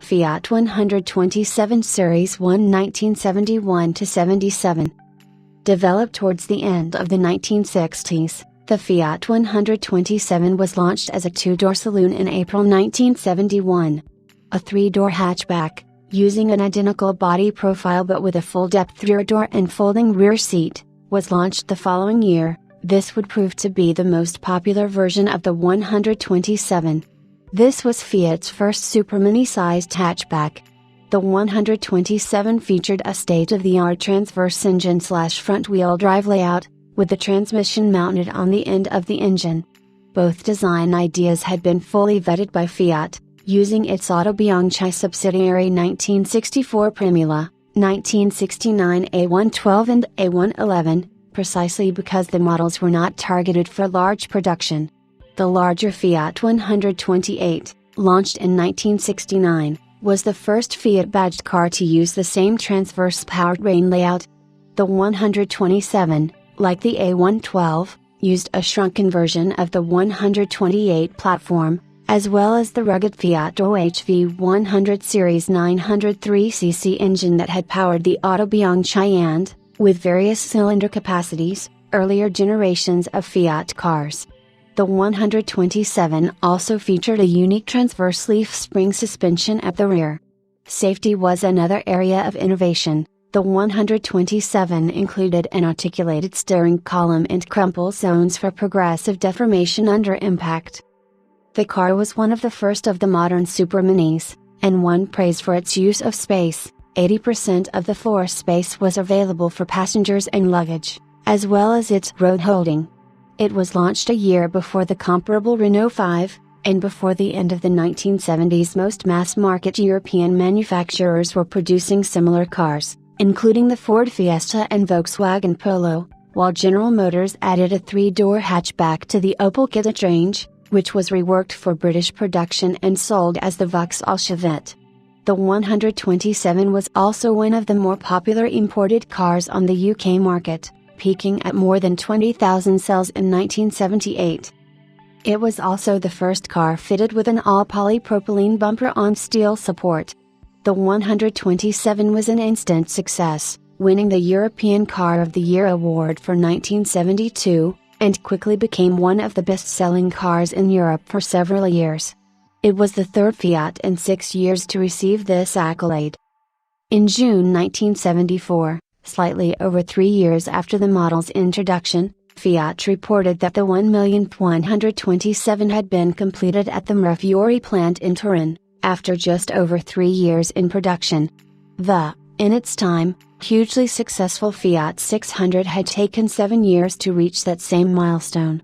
Fiat 127 Series 1 1971–77. Developed towards the end of the 1960s, the Fiat 127 was launched as a two-door saloon in April 1971. A three-door hatchback, using an identical body profile but with a full-depth rear door and folding rear seat, was launched the following year. This would prove to be the most popular version of the 127. This was Fiat's first super mini-sized hatchback. The 127 featured a state-of-the-art transverse engine/front-wheel drive layout, with the transmission mounted on the end of the engine. Both design ideas had been fully vetted by Fiat, using its Autobianchi subsidiary 1964 Primula, 1969 A112 and A111, precisely because the models were not targeted for large production. The larger Fiat 128, launched in 1969, was the first Fiat badged car to use the same transverse powertrain layout. The 127, like the A112, used a shrunken version of the 128 platform, as well as the rugged Fiat OHV 100 Series 903cc engine that had powered the Autobianchi and, with various cylinder capacities, earlier generations of Fiat cars. The 127 also featured a unique transverse leaf spring suspension at the rear. Safety was another area of innovation. The 127 included an articulated steering column and crumple zones for progressive deformation under impact. The car was one of the first of the modern super minis, and won praise for its use of space. 80% of the floor space was available for passengers and luggage, as well as its road holding. It was launched a year before the comparable Renault 5, and before the end of the 1970s. Most mass-market European manufacturers were producing similar cars, including the Ford Fiesta and Volkswagen Polo, while General Motors added a three-door hatchback to the Opel Kadett range, which was reworked for British production and sold as the Vauxhall Chevette. The 127 was also one of the more popular imported cars on the UK market, peaking at more than 20,000 sales in 1978. It was also the first car fitted with an all-polypropylene bumper on steel support. The 127 was an instant success, winning the European Car of the Year award for 1972, and quickly became one of the best-selling cars in Europe for several years. It was the third Fiat in 6 years to receive this accolade. In June 1974, slightly over 3 years after the model's introduction, Fiat reported that the 1,127 had been completed at the Mirafiori plant in Turin, after just over 3 years in production. The, in its time, hugely successful Fiat 600 had taken 7 years to reach that same milestone.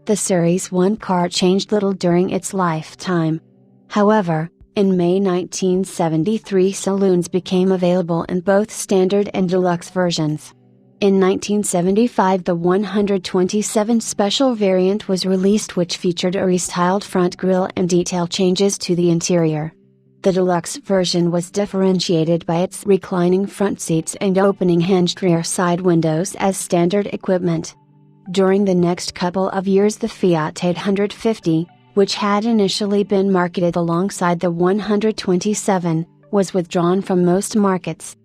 The Series 1 car changed little during its lifetime. However, in May 1973 saloons became available in both standard and deluxe versions. In 1975 the 127 special variant was released, which featured a restyled front grille and detail changes to the interior. The deluxe version was differentiated by its reclining front seats and opening hinged rear side windows as standard equipment. During the next couple of years the Fiat 850, which had initially been marketed alongside the 127, was withdrawn from most markets.